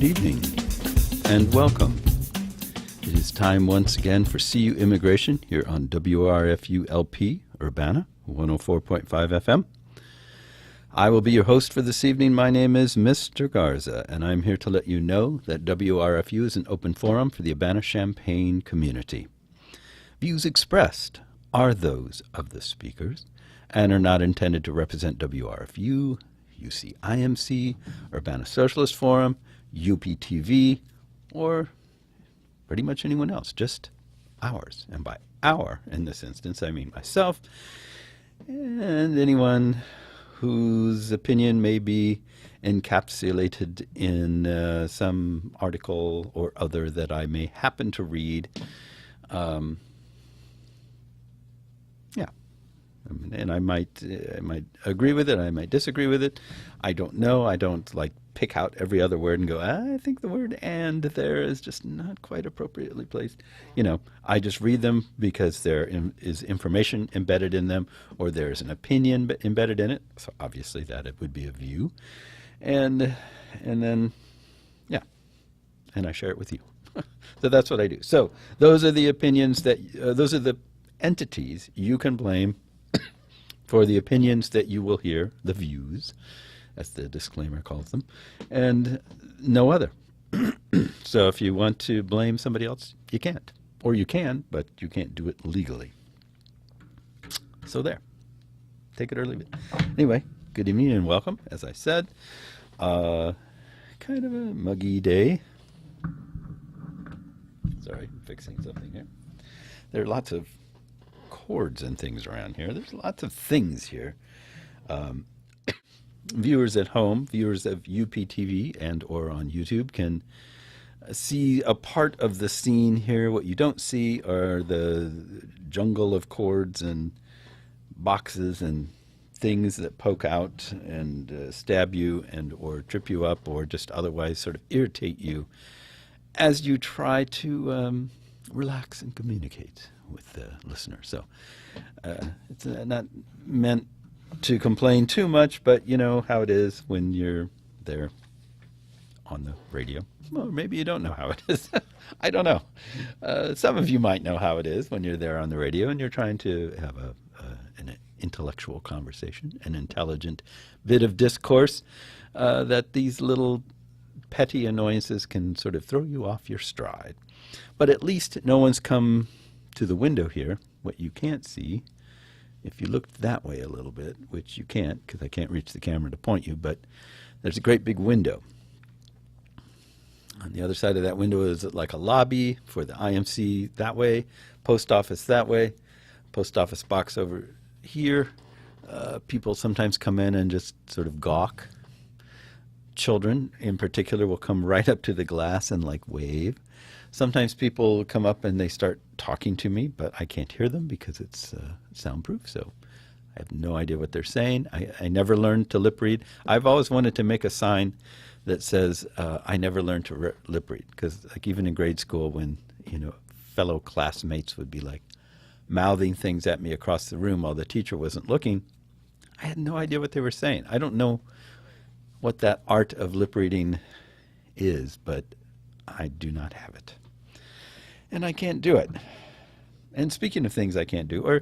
Good evening and welcome. It is time once again for CU Immigration here on WRFU LP Urbana 104.5 FM. I will be your host for this evening. My name is Mr. Garza, and I'm here to let you know that WRFU is an open forum for the Urbana-Champaign community. Views expressed are those of the speakers and are not intended to represent WRFU, UCIMC, Urbana Socialist Forum, UPTV, or pretty much anyone else, just ours. And by our, in this instance, I mean myself and anyone whose opinion may be encapsulated in some article or other that I may happen to read. And I might agree with it, I might disagree with it. I don't know. I don't pick out every other word and go, I think the word "and" there is just not quite appropriately placed. I just read them because there is information embedded in them, or there's an opinion embedded in it. So obviously that it would be a view, and then and I share it with you. So that's what I do. So those are the opinions those are the entities you can blame for the opinions that you will hear, the views, as the disclaimer calls them, and no other. So if you want to blame somebody else, you can't. Or you can, but you can't do it legally. So there. Take it or leave it. Anyway, good evening and welcome, as I said. Kind of a muggy day. Sorry, I'm fixing something here. There are lots of cords and things around here. There's lots of things here. Viewers at home, viewers of UPTV and or on YouTube can see a part of the scene here. What you don't see are the jungle of cords and boxes and things that poke out and stab you and or trip you up or just otherwise sort of irritate you as you try to relax and communicate with the listener. So it's not meant to complain too much, but you know how it is when you're there on the radio. Well, maybe you don't know how it is. I don't know. Some of you might know how it is when you're there on the radio and you're trying to have an intellectual conversation, an intelligent bit of discourse that these little petty annoyances can sort of throw you off your stride. But at least no one's come to the window here. What you can't see, if you looked that way a little bit, which you can't because I can't reach the camera to point you, but there's a great big window. On the other side of that window is like a lobby for the IMC that way, post office that way, post office box over here. People sometimes come in and just sort of gawk. Children in particular will come right up to the glass and wave. Sometimes people come up and they start talking to me, but I can't hear them because it's soundproof, so I have no idea what they're saying. I never learned to lip read. I've always wanted to make a sign that says I never learned to lip read, because even in grade school when fellow classmates would be mouthing things at me across the room while the teacher wasn't looking, I had no idea what they were saying. I don't know what that art of lip reading is, but I do not have it. And I can't do it. And speaking of things I can't do, or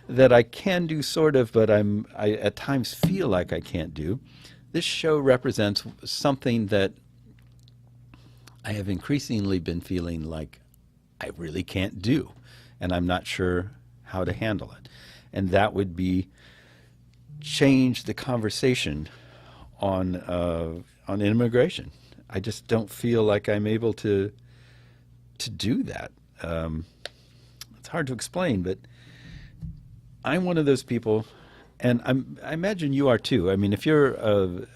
that I can do sort of, but I at times feel like I can't do, this show represents something that I have increasingly been feeling like I really can't do, and I'm not sure how to handle it. And that would be change the conversation on immigration. I just don't feel like I'm able to do that. It's hard to explain, but I'm one of those people, and I imagine you are too. I mean, if you're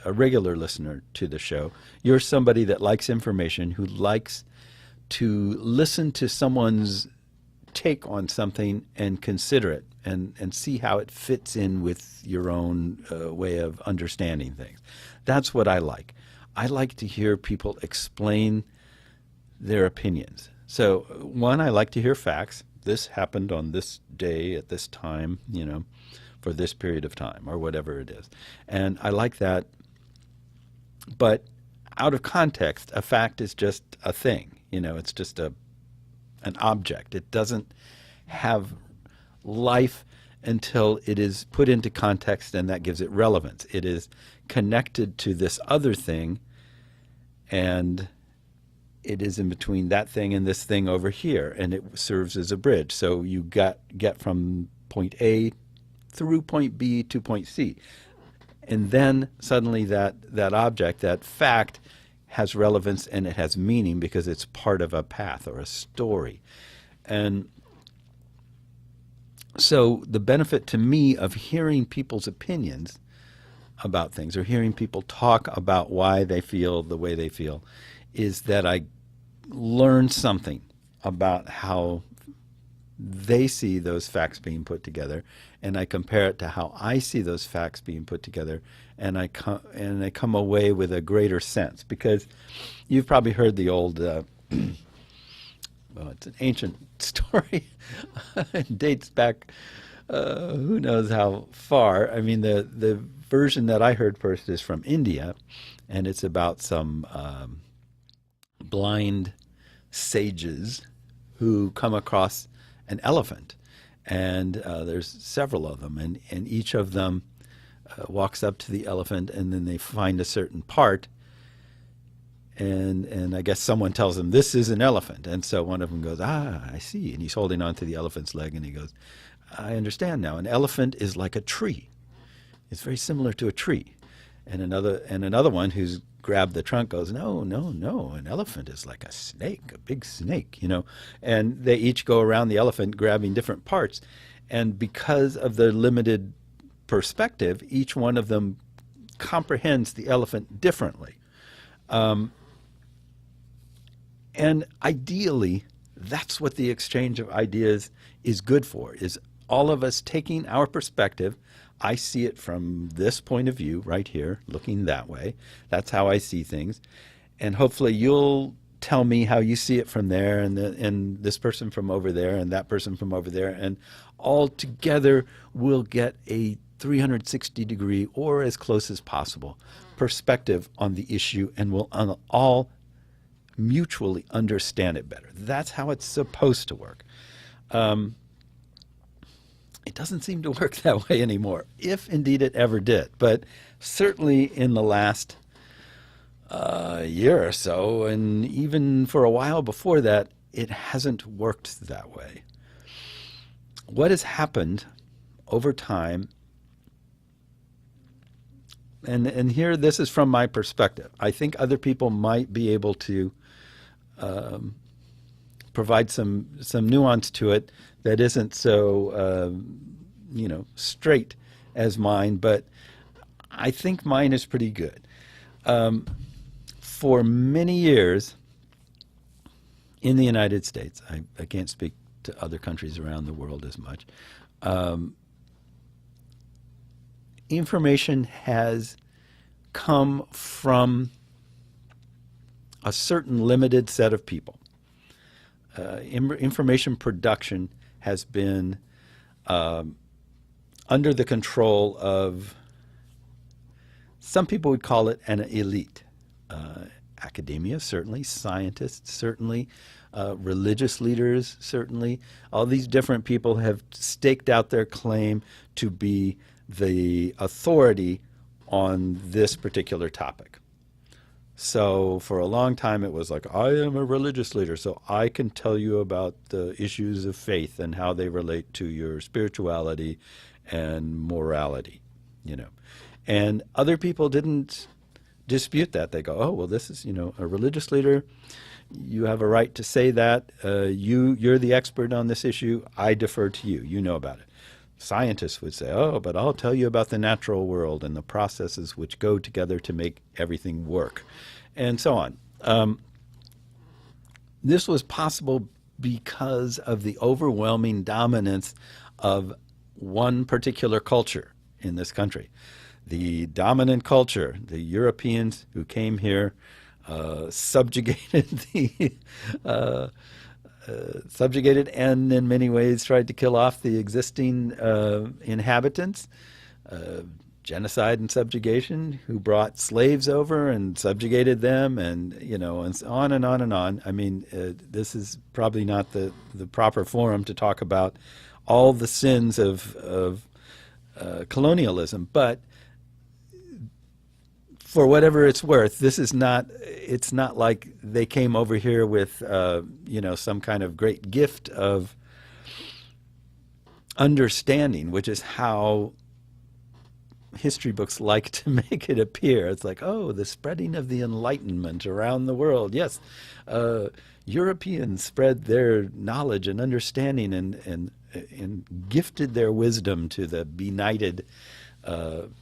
a regular listener to the show, you're somebody that likes information, who likes to listen to someone's take on something and consider it and see how it fits in with your own way of understanding things. That's what I like. I like to hear people explain their opinions. So, one, I like to hear facts. This happened on this day at this time, for this period of time or whatever it is. And I like that. But out of context, a fact is just a thing. It's just an object. It doesn't have life until it is put into context, and that gives it relevance. It is connected to this other thing, and it is in between that thing and this thing over here, and it serves as a bridge. So you get from point A through point B to point C. And then suddenly that object, that fact, has relevance and it has meaning because it's part of a path or a story. And so the benefit to me of hearing people's opinions about things or hearing people talk about why they feel the way they feel is that I learn something about how they see those facts being put together, and I compare it to how I see those facts being put together, and I come away with a greater sense. Because you've probably heard the old, well, it's an ancient story. It dates back, who knows how far. I mean, the version that I heard first is from India, and it's about some blind sages who come across an elephant, and there's several of them, and each of them walks up to the elephant, and then they find a certain part, and I guess someone tells them this is an elephant, and so one of them goes, I see, and he's holding on to the elephant's leg, and he goes, I understand now. An elephant is like a tree. It's very similar to a tree. And another one who's grabbed the trunk goes, no, an elephant is like a snake, a big snake, And they each go around the elephant grabbing different parts. And because of their limited perspective, each one of them comprehends the elephant differently. And ideally, that's what the exchange of ideas is good for, is all of us taking our perspective. I see it from this point of view right here, looking that way. That's how I see things. And hopefully you'll tell me how you see it from there, and this person from over there, and that person from over there. And all together we'll get a 360-degree, or as close as possible, perspective on the issue, and we'll all mutually understand it better. That's how it's supposed to work. It doesn't seem to work that way anymore, if indeed it ever did. But certainly in the last year or so, and even for a while before that, it hasn't worked that way. What has happened over time, and here this is from my perspective. I think other people might be able to provide some nuance to it that isn't so straight as mine, but I think mine is pretty good. For many years in the United States, I can't speak to other countries around the world as much, information has come from a certain limited set of people. Information production has been under the control of, some people would call it an elite. Academia, certainly, scientists, certainly, religious leaders, certainly. All these different people have staked out their claim to be the authority on this particular topic. So for a long time it was like, I am a religious leader, so I can tell you about the issues of faith and how they relate to your spirituality and morality, And other people didn't dispute that. They go, oh, well, this is, a religious leader. You have a right to say that. You're the expert on this issue. I defer to you. You know about it. Scientists would say, oh, but I'll tell you about the natural world and the processes which go together to make everything work, and so on. This was possible because of the overwhelming dominance of one particular culture in this country. The dominant culture, the Europeans who came here, subjugated and in many ways tried to kill off the existing inhabitants, genocide and subjugation, who brought slaves over and subjugated them, and and on and on and on. I mean, this is probably not the proper forum to talk about all the sins of colonialism, but for whatever it's worth, this is not. It's not like they came over here with some kind of great gift of understanding, which is how history books like to make it appear. It's like, oh, the spreading of the Enlightenment around the world. Yes, Europeans spread their knowledge and understanding and gifted their wisdom to the benighted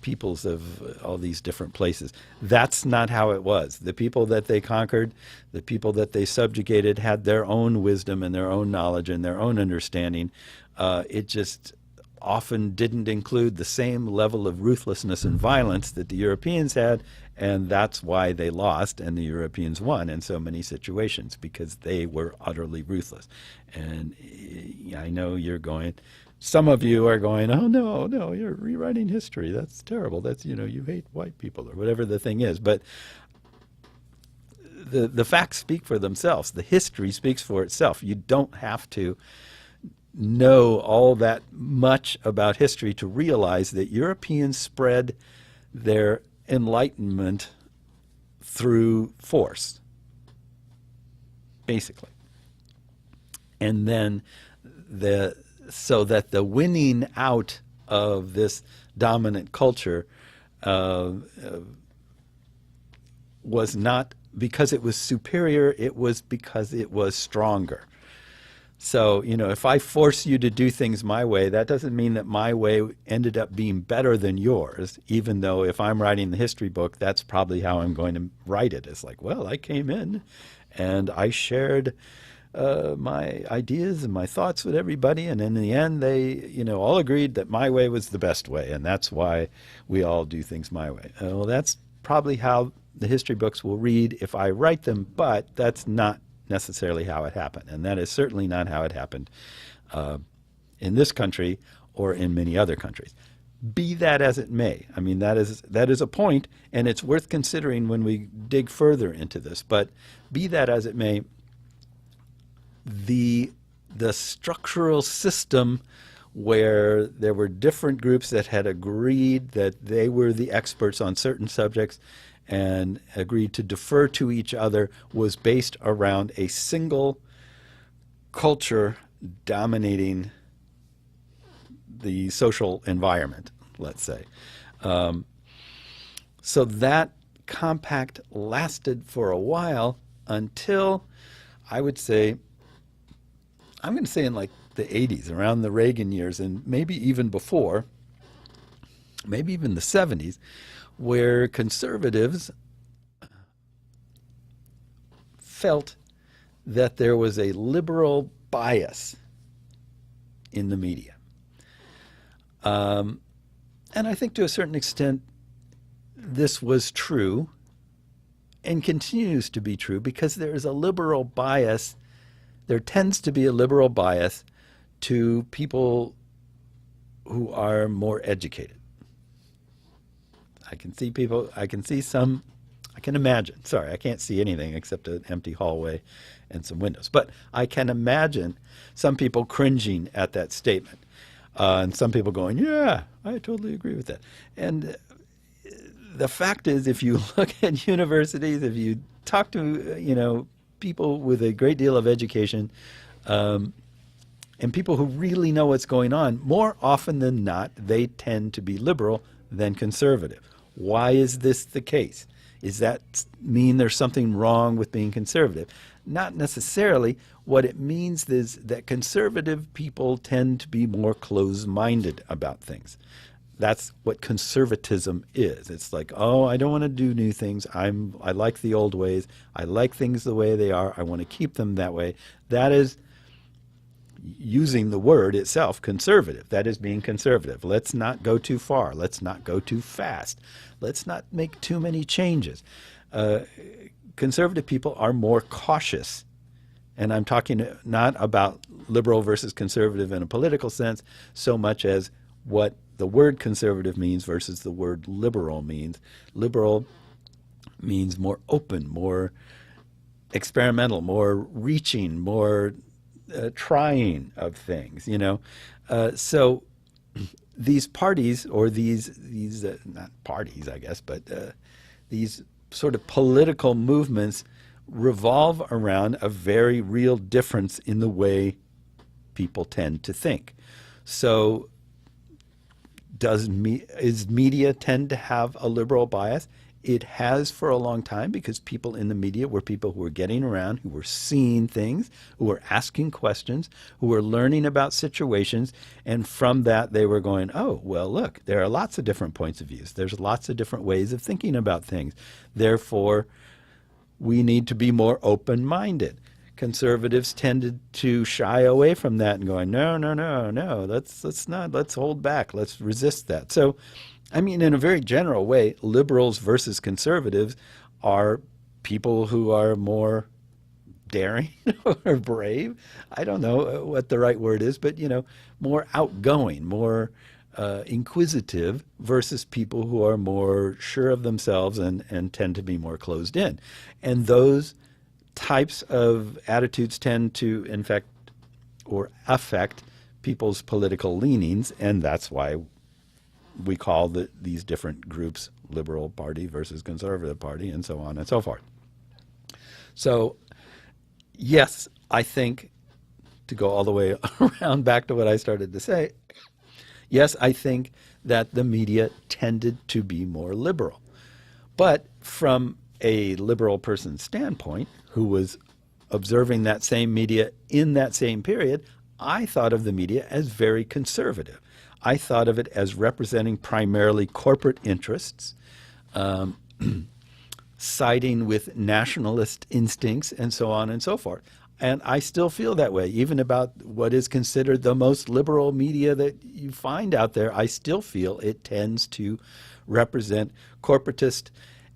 peoples of all these different places. That's not how it was. The people that they conquered, the people that they subjugated, had their own wisdom and their own knowledge and their own understanding. It just often didn't include the same level of ruthlessness and violence that the Europeans had, and that's why they lost and the Europeans won in so many situations, because they were utterly ruthless. And I know some of you are going, oh no, you're rewriting history. That's terrible. That's, you hate white people or whatever the thing is. But the facts speak for themselves. The history speaks for itself. You don't have to know all that much about history to realize that Europeans spread their enlightenment through force, basically. And then so that the winning out of this dominant culture was not because it was superior, it was because it was stronger. So, if I force you to do things my way, that doesn't mean that my way ended up being better than yours, even though if I'm writing the history book, that's probably how I'm going to write it. It's like, well, I came in and I shared my ideas and my thoughts with everybody, and in the end, they, all agreed that my way was the best way, and that's why we all do things my way. Well, that's probably how the history books will read if I write them, but that's not necessarily how it happened, and that is certainly not how it happened in this country or in many other countries. Be that as it may, I mean, that is a point, and it's worth considering when we dig further into this. But be that as it may, the structural system where there were different groups that had agreed that they were the experts on certain subjects and agreed to defer to each other was based around a single culture dominating the social environment, let's say. So that compact lasted for a while until, I would say, I'm going to say in like the 80s, around the Reagan years, and maybe even before, maybe even the 70s, where conservatives felt that there was a liberal bias in the media. And I think to a certain extent this was true and continues to be true, because there is a liberal bias. There tends to be a liberal bias to people who are more educated. I can imagine, sorry, I can't see anything except an empty hallway and some windows, but I can imagine some people cringing at that statement, and some people going, yeah, I totally agree with that. And the fact is, if you look at universities, if you talk to, people with a great deal of education, and people who really know what's going on, more often than not, they tend to be liberal than conservative. Why is this the case? Does that mean there's something wrong with being conservative? Not necessarily. What it means is that conservative people tend to be more closed-minded about things. That's what conservatism is. It's like, oh, I don't want to do new things. I like the old ways. I like things the way they are. I want to keep them that way. That is, using the word itself, conservative. That is being conservative. Let's not go too far. Let's not go too fast. Let's not make too many changes. Conservative people are more cautious. And I'm talking not about liberal versus conservative in a political sense so much as what the word conservative means versus the word liberal means. Liberal means more open, more experimental, more reaching, more trying of things, you know. So these parties, or these not parties, I guess, but these sort of political movements revolve around a very real difference in the way people tend to think. So is media tend to have a liberal bias? It has for a long time, because people in the media were people who were getting around, who were seeing things, who were asking questions, who were learning about situations, and from that they were going, oh, well, look, there are lots of different points of views. There's lots of different ways of thinking about things. Therefore, we need to be more open-minded. Conservatives tended to shy away from that and going, no, no, no, no, let's hold back, let's resist that. So, I mean, in a very general way, liberals versus conservatives are people who are more daring or brave. I don't know what the right word is, but, you know, more outgoing, more inquisitive, versus people who are more sure of themselves and tend to be more closed in. And those types of attitudes tend to infect or affect people's political leanings, and that's why we call these different groups liberal party versus conservative party, and so on and so forth. So, yes, I think, to go all the way around back to what I started to say, yes, I think that the media tended to be more liberal. But from a liberal person's standpoint, who was observing that same media in that same period, I thought of the media as very conservative. I thought of it as representing primarily corporate interests, siding with nationalist instincts, and so on and so forth. And I still feel that way, even about what is considered the most liberal media that you find out there. I still feel it tends to represent corporatist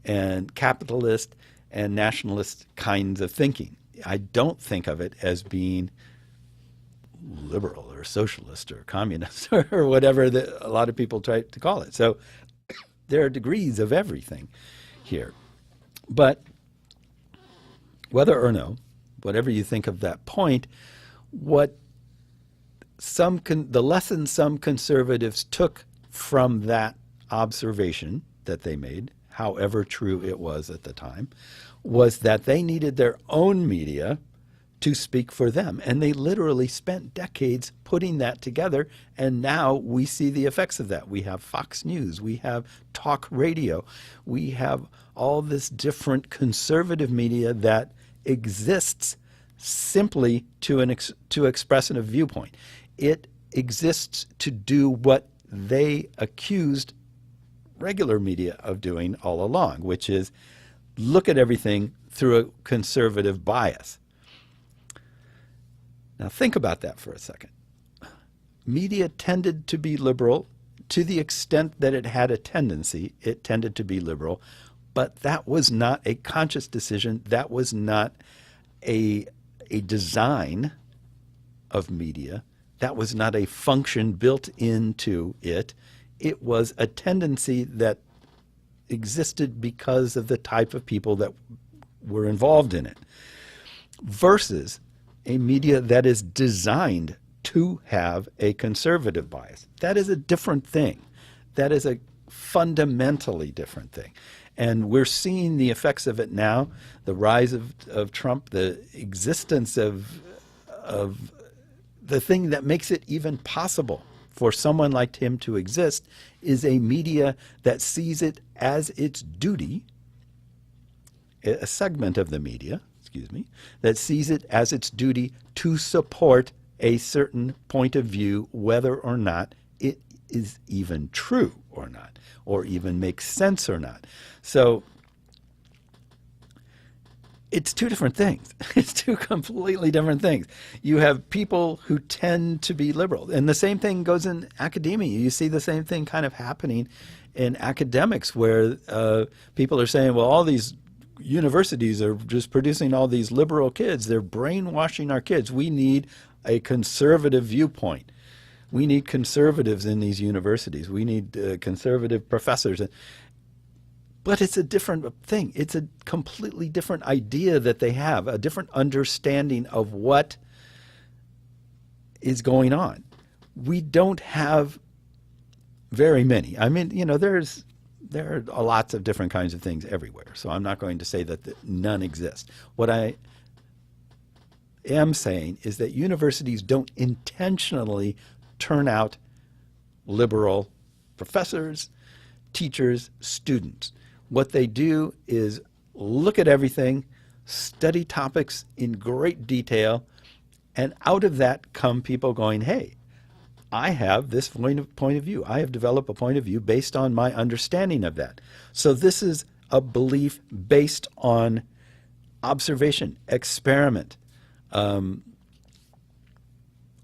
and capitalist and nationalist kinds of thinking. I don't think of it as being liberal or socialist or communist or whatever a lot of people try to call it. So there are degrees of everything here. But whether or no, whatever you think of that point, what the lesson some conservatives took from that observation that they made, however true it was at the time, was that they needed their own media to speak for them. And they literally spent decades putting that together, and now we see the effects of that. We have Fox News, we have talk radio, we have all this different conservative media that exists simply to express a viewpoint. It exists to do what they accused regular media of doing all along, which is look at everything through a conservative bias. Now think about that for a second. Media tended to be liberal to the extent that it had a tendency. It tended to be liberal, but that was not a conscious decision. That was not a design of media. That was not a function built into it. It was a tendency that existed because of the type of people that were involved in it, versus a media that is designed to have a conservative bias. That is a different thing. That is a fundamentally different thing. And we're seeing the effects of it now, the rise of Trump, the existence of the thing that makes it even possible for someone like him to exist is a media that sees it as its duty, a segment of the media, that sees it as its duty to support a certain point of view, whether or not it is even true or not, or even makes sense or not. So it's two different things. It's two completely different things. You have people who tend to be liberal, and the same thing goes in academia. You see the same thing kind of happening in academics, where people are saying, well, all these universities are just producing all these liberal kids. They're brainwashing our kids. We need a conservative viewpoint. We need conservatives in these universities. We need conservative professors. But it's a different thing. It's a completely different idea that they have, a different understanding of what is going on. We don't have very many. I mean, there are lots of different kinds of things everywhere. So I'm not going to say that none exist. What I am saying is that universities don't intentionally turn out liberal professors, teachers, students. What they do is look at everything, study topics in great detail, and out of that come people going, hey, I have this point of view. I have developed a point of view based on my understanding of that. So this is a belief based on observation, experiment,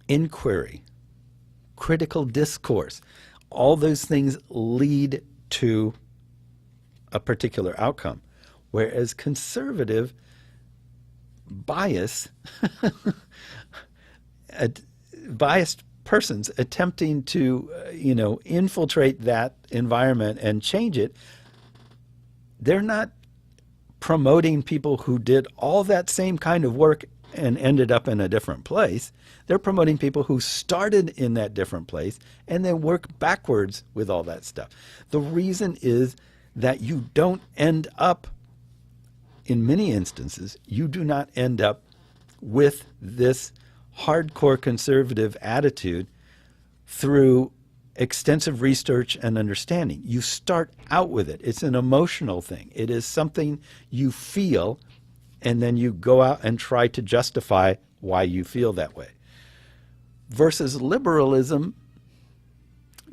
inquiry, critical discourse. All those things lead to a particular outcome, whereas conservative biased persons attempting to infiltrate that environment and change it, they're not promoting people who did all that same kind of work and ended up in a different place. They're promoting people who started in that different place and then work backwards with all that stuff. The reason is that you don't end up, in many instances, you do not end up with this hardcore conservative attitude through extensive research and understanding. You start out with it. It's an emotional thing. It is something you feel, and then you go out and try to justify why you feel that way. Versus liberalism,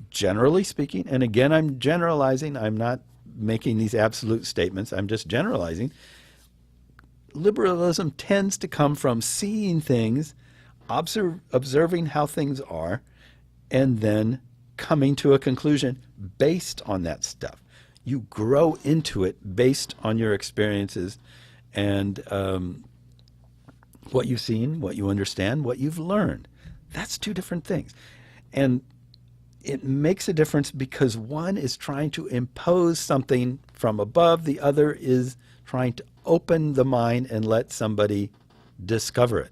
generally speaking, and again, I'm generalizing, I'm not making these absolute statements, I'm just generalizing. Liberalism tends to come from seeing things, observing how things are, and then coming to a conclusion based on that stuff. You grow into it based on your experiences and what you've seen, what you understand, what you've learned. That's two different things. And it makes a difference because one is trying to impose something from above, the other is trying to open the mind and let somebody discover it.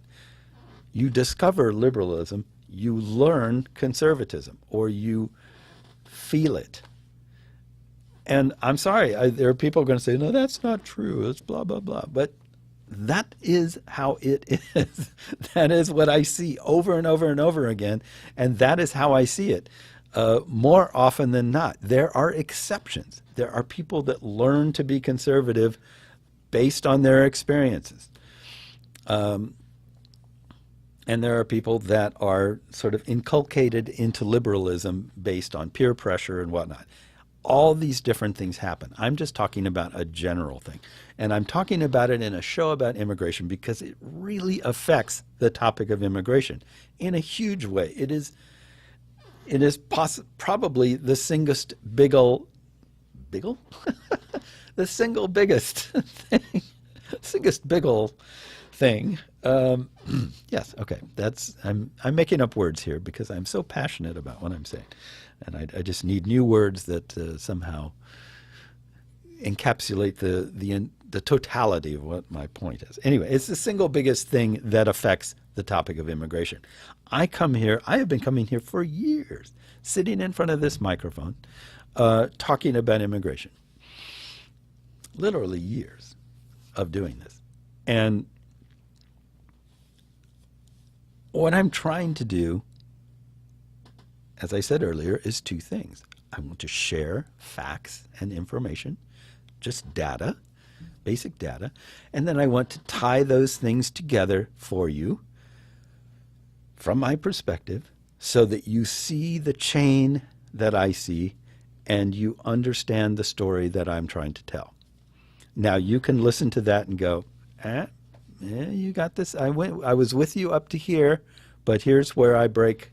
You discover liberalism, you learn conservatism, or you feel it. And I'm sorry, there are people going to say, no, that's not true, it's blah, blah, blah. But that is how it is. That is what I see over and over and over again, and that is how I see it. More often than not, there are exceptions. There are people that learn to be conservative based on their experiences. And there are people that are sort of inculcated into liberalism based on peer pressure and whatnot. All these different things happen. I'm just talking about a general thing. And I'm talking about it in a show about immigration because it really affects the topic of immigration in a huge way. It is probably the single the single biggest thing, thing. Yes, okay. I'm making up words here because I'm so passionate about what I'm saying, and I just need new words that somehow encapsulate the totality of what my point is. Anyway, it's the single biggest thing that affects the topic of immigration. I have been coming here for years, sitting in front of this microphone, talking about immigration. Literally years of doing this. And what I'm trying to do, as I said earlier, is two things. I want to share facts and information, just data, basic data, and then I want to tie those things together for you from my perspective so that you see the chain that I see and you understand the story that I'm trying to tell. Now, you can listen to that and go, you got this. I was with you up to here, but here's where I break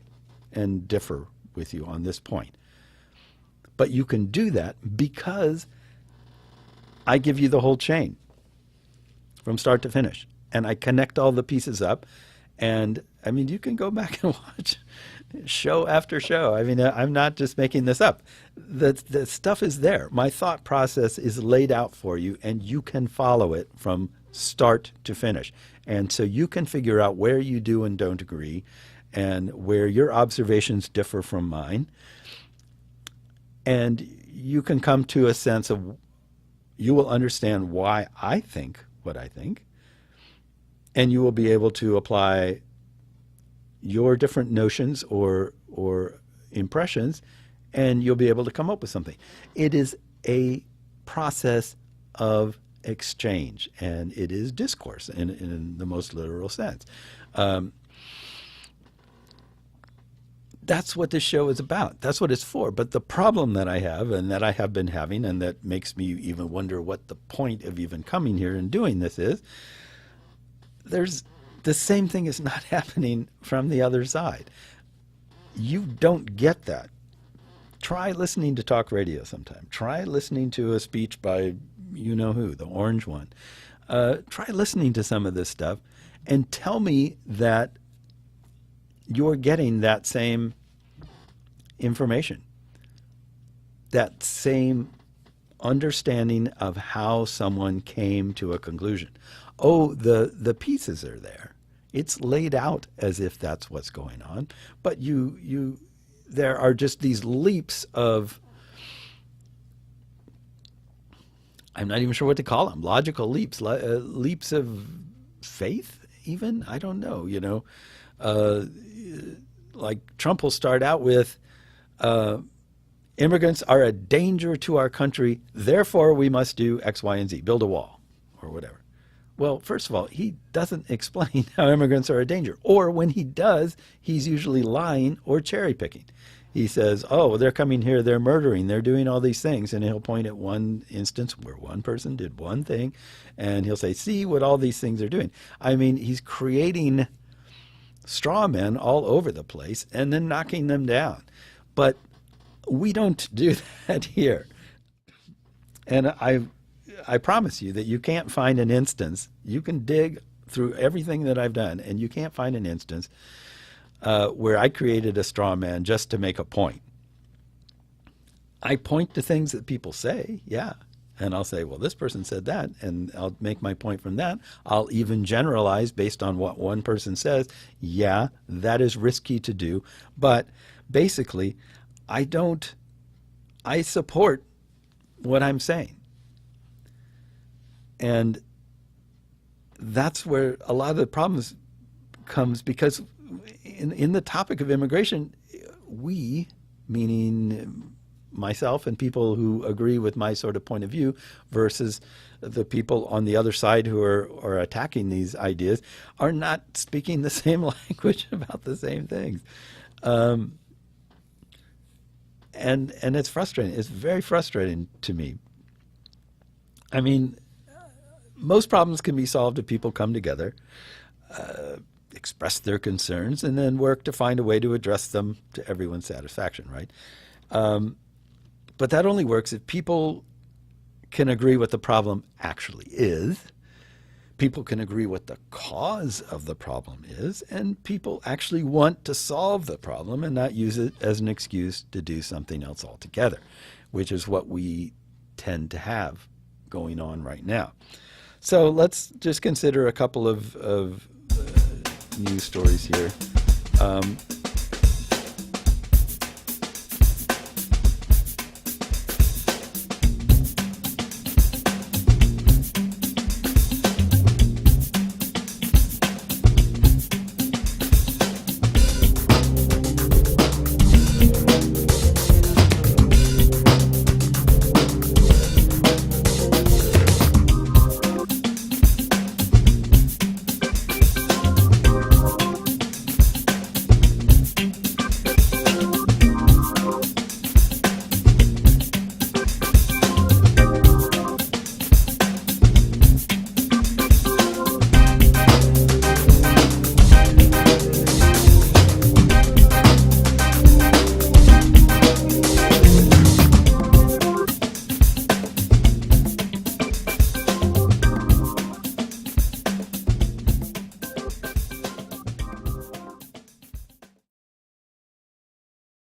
and differ with you on this point. But you can do that because I give you the whole chain from start to finish, and I connect all the pieces up, And I mean, you can go back and watch show after show. I mean, I'm not just making this up. The stuff is there. My thought process is laid out for you, and you can follow it from start to finish. And so you can figure out where you do and don't agree, and where your observations differ from mine. And you can come to a sense of, you will understand why I think what I think, and you will be able to apply your different notions or impressions, and you'll be able to come up with something. It is a process of exchange, and it is discourse in the most literal sense. That's what this show is about. That's what it's for. But the problem that I have, and that I have been having, and that makes me even wonder what the point of even coming here and doing this is, the same thing is not happening from the other side. You don't get that. Try listening to talk radio sometime. Try listening to a speech by you know who, the orange one. Try listening to some of this stuff and tell me that you're getting that same information, that same understanding of how someone came to a conclusion. Oh, the pieces are there. It's laid out as if that's what's going on, but there are just these leaps of, I'm not even sure what to call them, logical leaps, leaps of faith even? I don't know, like Trump will start out with, immigrants are a danger to our country, therefore we must do X, Y, and Z, build a wall or whatever. Well, first of all, he doesn't explain how immigrants are a danger. Or when he does, he's usually lying or cherry picking. He says, oh, they're coming here, they're murdering, they're doing all these things. And he'll point at one instance where one person did one thing, and he'll say, see what all these things are doing. I mean, he's creating straw men all over the place and then knocking them down. But we don't do that here. And I promise you that you can't find an instance. You can dig through everything that I've done, and you can't find an instance where I created a straw man just to make a point. I point to things that people say, yeah, and I'll say, well, this person said that, and I'll make my point from that. I'll even generalize based on what one person says. Yeah, that is risky to do, but basically, I support what I'm saying. And that's where a lot of the problems comes, because in the topic of immigration, we, meaning myself and people who agree with my sort of point of view versus the people on the other side who are attacking these ideas, are not speaking the same language about the same things. And it's frustrating. It's very frustrating to me. I mean, most problems can be solved if people come together, express their concerns, and then work to find a way to address them to everyone's satisfaction, right? But that only works if people can agree what the problem actually is, people can agree what the cause of the problem is, and people actually want to solve the problem and not use it as an excuse to do something else altogether, which is what we tend to have going on right now. So let's just consider a couple of news stories here.